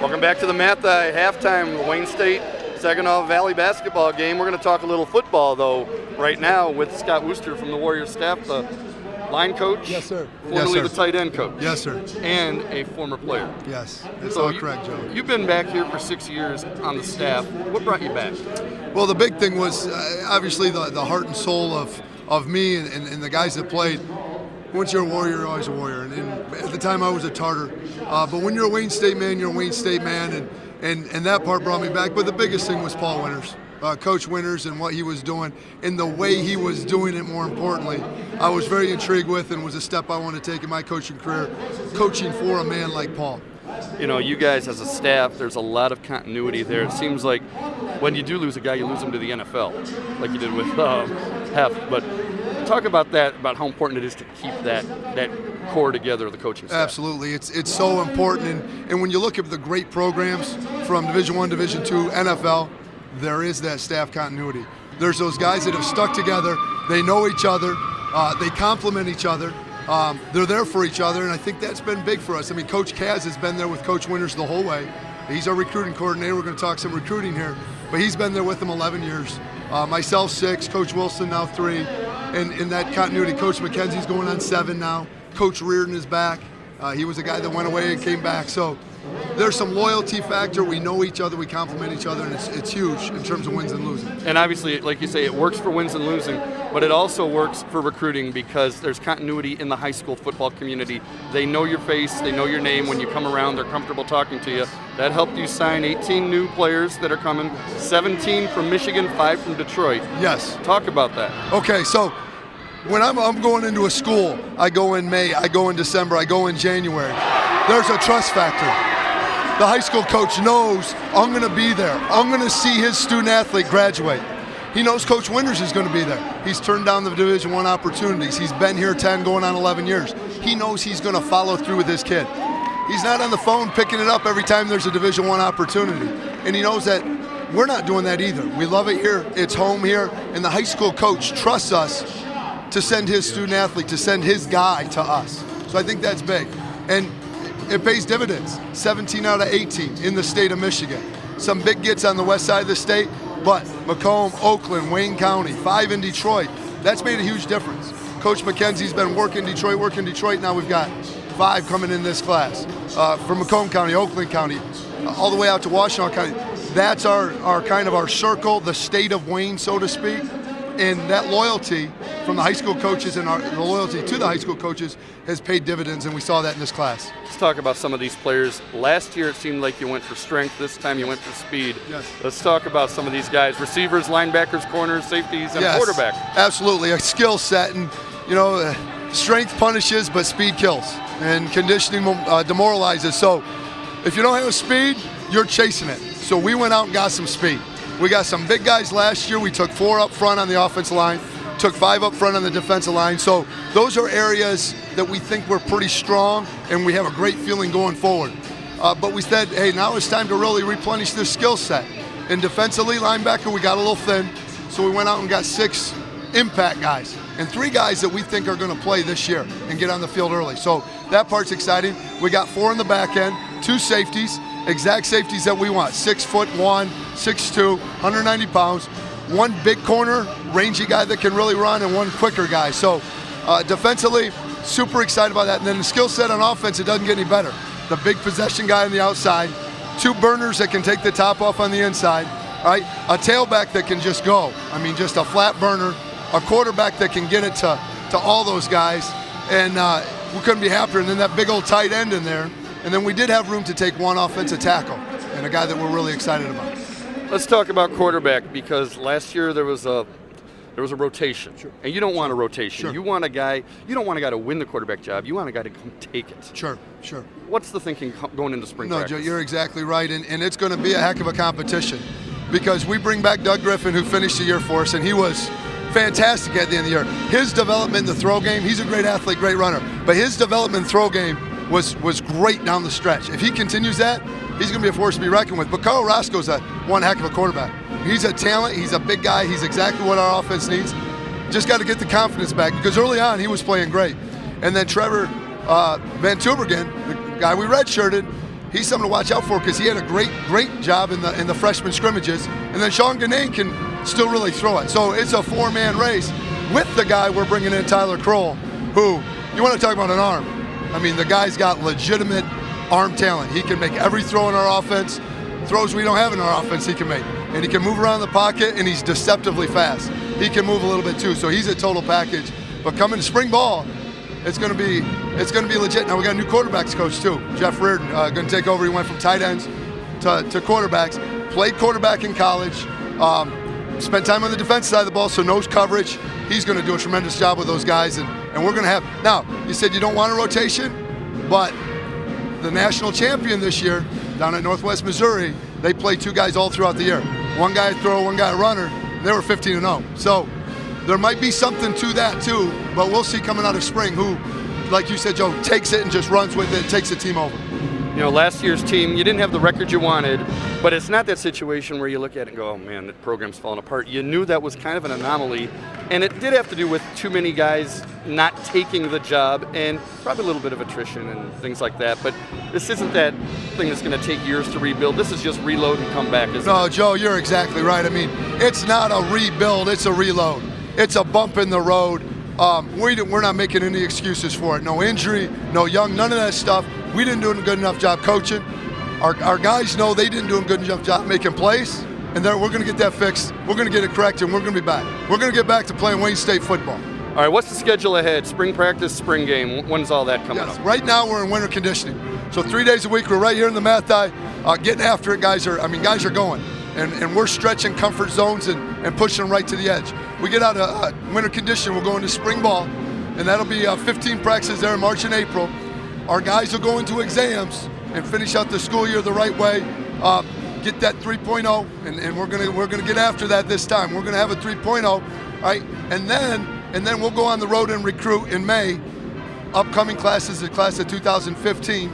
Welcome back to the Matha halftime Wayne State Saginaw Valley basketball game. We're going to talk a little football, though, right now with Scott Wooster from the Warriors staff, the line coach. Yes, sir. Formerly the tight end coach. Yes, sir. And a former player. Yes, that's all correct, Joe. You've been back here for 6 years on the staff. What brought you back? Well, the big thing was obviously the heart and soul of me and the guys that played. Once you're a Warrior, you're always a Warrior. And at the time, I was a Tartar. But when you're a Wayne State man, you're a Wayne State man. And that part brought me back. But the biggest thing was Paul Winters, Coach Winters, and what he was doing and the way he was doing it, more importantly. I was very intrigued with and was a step I wanted to take in my coaching career, coaching for a man like Paul. You know, you guys as a staff, there's a lot of continuity there. It seems like when you do lose a guy, you lose him to the NFL, like you did with Hef. But talk about that, about how important it is to keep that core together, the coaching staff. Absolutely. It's so important. And when you look at the great programs from Division I, Division II, NFL, there is that staff continuity. There's those guys that have stuck together. They know each other. They complement each other. They're there for each other, and I think that's been big for us. I mean, Coach Kaz has been there with Coach Winters the whole way. He's our recruiting coordinator. We're going to talk some recruiting here, but he's been there with them 11 years. Myself, 6. Coach Wilson now 3. And in that continuity, Coach McKenzie's going on 7 now. Coach Reardon is back. He was a guy that went away and came back. So there's some loyalty factor. We know each other. We complement each other, and it's huge in terms of wins and losing. And obviously, like you say, it works for wins and losing, but it also works for recruiting because there's continuity in the high school football community. They know your face. They know your name. When you come around, they're comfortable talking to you. That helped you sign 18 new players that are coming, 17 from Michigan, 5 from Detroit. Yes. Talk about that. Okay, so when I'm going into a school, I go in May, I go in December, I go in January. There's a trust factor. The high school coach knows I'm going to be there. I'm going to see his student athlete graduate. He knows Coach Winters is going to be there. He's turned down the Division I opportunities. He's been here 10, going on 11 years. He knows he's going to follow through with his kid. He's not on the phone picking it up every time there's a Division I opportunity. And he knows that we're not doing that either. We love it here. It's home here. And the high school coach trusts us to send his student athlete, to send his guy to us. So I think that's big. And it pays dividends. 17 out of 18 in the state of Michigan. Some big gets on the west side of the state, but Macomb, Oakland, Wayne County, 5 in Detroit. That's made a huge difference. Coach McKenzie's been working Detroit. Now we've got 5 coming in this class. From Macomb County, Oakland County, all the way out to Washtenaw County. That's our kind of our circle, the state of Wayne, so to speak. And that loyalty from the high school coaches and the loyalty to the high school coaches has paid dividends, and we saw that in this class. Let's talk about some of these players. Last year it seemed like you went for strength. This time you went for speed. Yes. Let's talk about some of these guys. Receivers, linebackers, corners, safeties, and quarterback. Absolutely. A skill set, and strength punishes, but speed kills. And conditioning demoralizes. So if you don't have speed, you're chasing it. So we went out and got some speed. We got some big guys last year. We took 4 up front on the offensive line, took 5 up front on the defensive line. So those are areas that we think we're pretty strong, and we have a great feeling going forward. But we said, hey, now it's time to really replenish this skill set. And defensively, linebacker, we got a little thin. So we went out and got 6 impact guys and 3 guys that we think are going to play this year and get on the field early. So that part's exciting. We got 4 in the back end, 2 safeties, exact safeties that we want. 6'1", 6'2", 190 pounds. 1 big corner, rangy guy that can really run, and 1 quicker guy. So defensively, super excited about that. And then the skill set on offense, it doesn't get any better. The big possession guy on the outside, 2 burners that can take the top off on the inside, right? A tailback that can just go. I mean, just a flat burner. A quarterback that can get it to all those guys. And we couldn't be happier. And then that big old tight end in there. And then we did have room to take 1 offensive tackle and a guy that we're really excited about. Let's talk about quarterback, because last year there was a rotation. Sure. And you don't want a rotation. Sure. You want a guy. You don't want a guy to win the quarterback job. You want a guy to come take it. Sure. What's the thinking going into spring practice? No, Joe, you're exactly right. And it's going to be a heck of a competition, because we bring back Doug Griffin, who finished the year for us, and he was fantastic at the end of the year. His development in the throw game, he's a great athlete, great runner, but his development in throw game was great down the stretch. If he continues that, he's going to be a force to be reckoned with. But Carl Roscoe's one heck of a quarterback. He's a talent. He's a big guy. He's exactly what our offense needs. Just got to get the confidence back, because early on he was playing great. And then Trevor Van Tubergen, the guy we redshirted, he's something to watch out for because he had a great job in the freshman scrimmages. And then Sean Ganane can still really throw it. So it's a 4-man race with the guy we're bringing in, Tyler Kroll, who, you want to talk about an arm. I mean, the guy's got legitimate arm talent. He can make every throw in our offense. Throws we don't have in our offense he can make. And he can move around the pocket, and he's deceptively fast. He can move a little bit too, so he's a total package. But coming to spring ball, it's going to be legit. Now we got a new quarterbacks coach too, Jeff Reardon, going to take over. He went from tight ends to quarterbacks. Played quarterback in college. Spent time on the defense side of the ball, so knows coverage. He's going to do a tremendous job with those guys, and we're going to have. Now you said you don't want a rotation, but the national champion this year down at Northwest Missouri, they played 2 guys all throughout the year. One guy a thrower, one guy a runner. They were 15-0. So there might be something to that too, but we'll see coming out of spring who, like you said, Joe, takes it and just runs with it, takes the team over. You know, last year's team, you didn't have the record you wanted, but it's not that situation where you look at it and go, oh man, the program's falling apart. You knew that was kind of an anomaly, and it did have to do with too many guys not taking the job and probably a little bit of attrition and things like that. But this isn't that thing that's going to take years to rebuild. This is just reload and come back, isn't it? No, Joe, you're exactly right. I mean, it's not a rebuild, it's a reload. It's a bump in the road. We're not making any excuses for it. No injury, no young, none of that stuff. We didn't do a good enough job coaching. Our guys know they didn't do a good enough job making plays, and we're going to get that fixed. We're going to get it corrected, and we're going to be back. We're going to get back to playing Wayne State football. All right, what's the schedule ahead? Spring practice, spring game. When's all that coming up? Right now we're in winter conditioning. So 3 days a week, we're right here in the Mathi, getting after it. Guys are going. And we're stretching comfort zones and pushing them right to the edge. We get out of winter conditioning, we'll go into spring ball, and that'll be 15 practices there in March and April. Our guys will go into exams and finish out the school year the right way. Get that 3.0, and we're gonna get after that this time. We're gonna have a 3.0, right? And then we'll go on the road and recruit in May. Upcoming classes, the class of 2015,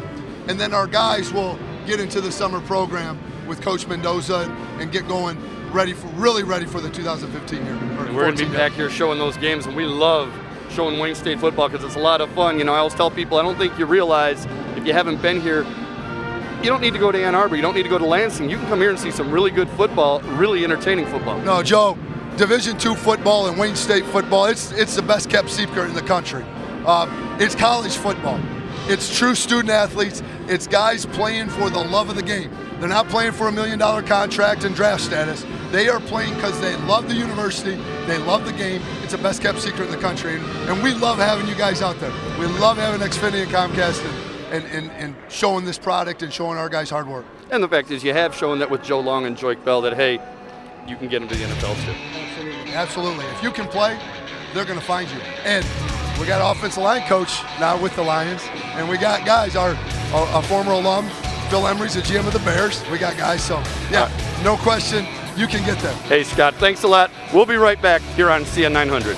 and then our guys will get into the summer program with Coach Mendoza and get going, really ready for the 2015 year. And we're going to be back here showing those games, and we love showing Wayne State football because it's a lot of fun. You know, I always tell people, I don't think you realize, if you haven't been here, you don't need to go to Ann Arbor, you don't need to go to Lansing. You can come here and see some really good football, really entertaining football. No, Joe, Division II football and Wayne State football, it's the best kept secret in the country. It's college football. It's true student athletes. It's guys playing for the love of the game. They're not playing for $1 million contract and draft status. They are playing because they love the university, they love the game. It's the best kept secret in the country, and we love having you guys out there. We love having Xfinity and Comcast and showing this product and showing our guys hard work. And the fact is, you have shown that with Joe Long and Joik Bell that, hey, you can get them to the NFL too. Absolutely. If you can play, they're going to find you. And we got an offensive line coach now with the Lions, and we got guys, our former alum, Phil Emery's the GM of the Bears. We got guys, so yeah, no question, you can get them. Hey, Scott, thanks a lot. We'll be right back here on CN 900.